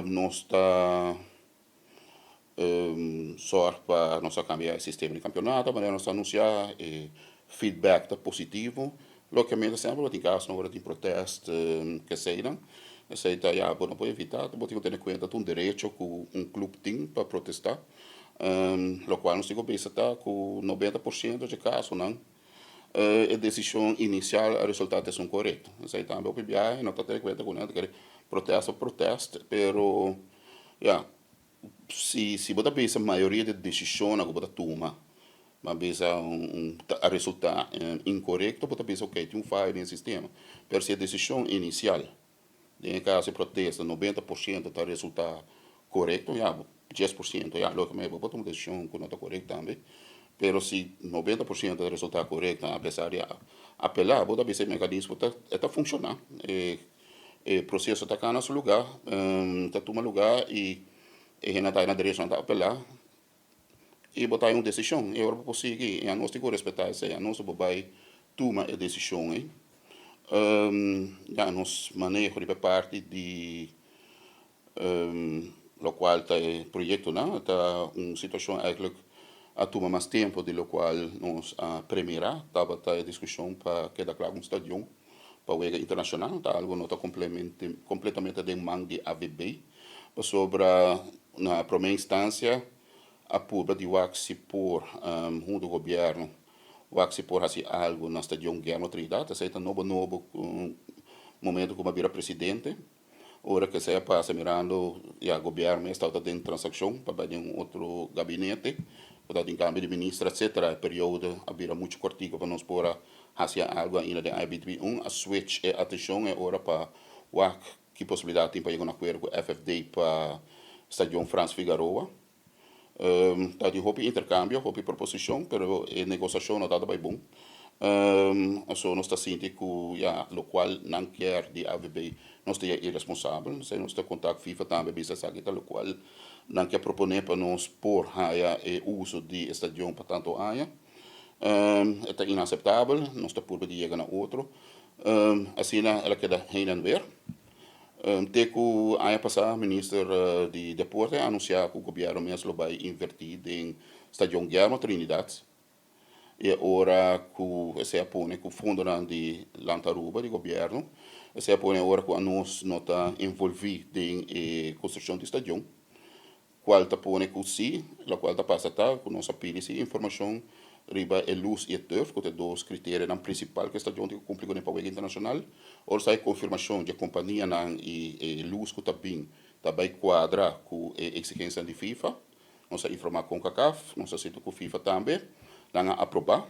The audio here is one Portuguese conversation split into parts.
nós está sorte para nós cambiar o sistema de campeonato, mas nós anunciar feedback tá positivo. Logicamente, sempre tem casos não tem protesto que saíram. Essa aí já não pode evitar, mas tem que ter em conta um direito que um clube tem para protestar. Lo qual nós temos que pensar que 90% de casos não a decisão inicial, o resultado é correto. Isso aí também o PBI não está tendo em conta que protesto, pero yeah, se você pensa a maioria de decisões que você toma, mas pensa a resultado incorreto, você pensa, ok, tem falha no sistema. Mas se a decisão inicial, em caso de protesto, 90% está resultado correto, já, 10%, já, logicamente, você toma uma decisão que não está correta também. Pero se 90% do resultado correto, apesar de apelar, você pensa que o mecanismo está funcionando. O processo está no seu lugar, está tomando lugar e não está na direção de apelar e botar uma decisão. E agora conseguir, e nós temos que respeitar isso, a nós vai tomar a decisão. Já nós manejo de parte de lo qual está o projeto, não? Está uma situação eigenlijk a tomar mais tempo, de lo qual nós primeira estava a discussão para quedar claro um estádio para o internacional, tá algo não está completamente de mão de AVB, sobre na primeira instância a pública de se por junto ao governo se por fazer algo na estação Guilherme Trindade, aceita novo momento como vira presidente, ora que se passa mirando e o governo está dentro transação para fazer outro gabinete, para em cambio de ministro, etc. O período vira muito curtinho para nós por fazer algo ainda de IBTV. A switch e atenção é hora para que possibilidade tem para chegar um acordo com o FFD para estação France Figueroa. Tá de roupa intercâmbio, roupa proposição, pero a negociação não está bem bom. Então nós está sentindo que o qual não quer de AVB, nós é irresponsável, nós está contato FIFA também, bisa sabe o qual não quer proponer para nós por o uso de estação para tanto aia. É inaceitável, nós está por de chegar a outro. Assim ela queda heen en weer. Teku ano passado, o ministro de Deporte anunciou que o governo mesmo vai investir em Estadio Guillermo Trinidad. E agora que se apone que o fundo de Lantaruba, do governo, se apone agora que nós não está envolvido em construção do estadio. Qual está pone que sim, a qual está passando, que nós pedimos informação riba e luz e turf, que são dois critérios principais que o estadio tem que cumprir com o Power Internacional. Ou sai confirmação de a companhia e luz que também quadra com a exigência de FIFA. Nós informar com a CACAF, nós aceitamos com a FIFA também, não aprovar.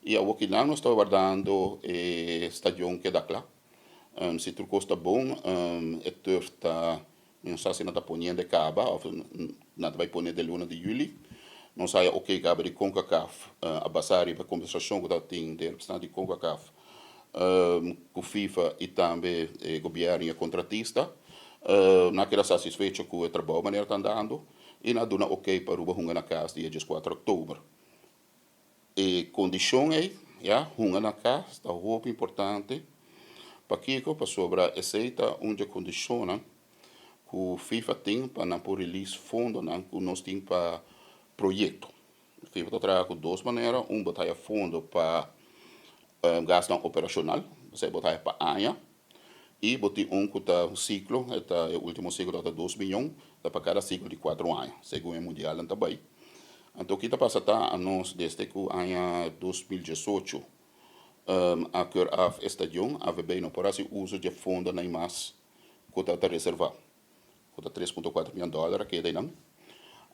E o que nós estamos guardando é o estadio que dá lá. Se tudo está bom, o turf está, não sei se não está ponendo de caba, ou não vai pôr de luna de julho. Não sai o que cabe de CONCACAF, a basar para a conversação que tem de representante de CONCACAF, com FIFA e também o governo e a contratista, naquela satisfeita com o trabalho que está andando, e na dona ok para o hunga na casa dia 4 de outubro. E condição é, hunga na casa, está muito importante, para Kiko, para sobre aceita onde condiciona que o FIFA tem para não por release fundo, que nós temos para projeto. O FIFA está trabalhando com duas maneiras, botar fundo para gasto operacional, você botar para ANHA, e botar que está o ciclo, o último ciclo está 2 milhões, para cada ciclo de 4 anos, segundo o Mundial também. Então, o que está passando a nós, desde que o ano 2018, a cor af estadio, a VB não pode fazer uso de fundo nem mais, que está reservado. Que está 3,4 milhões de dólares, que é não.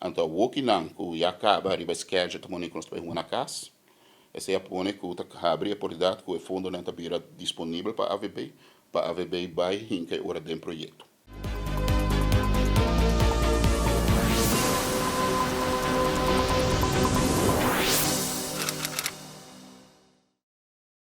Então, o que não, que já acaba, arriba schedule, que nós estamos na casa, essa é a pone que abre a oportunidade que o fundo não está disponível para a AVB vai em que hora do projeto.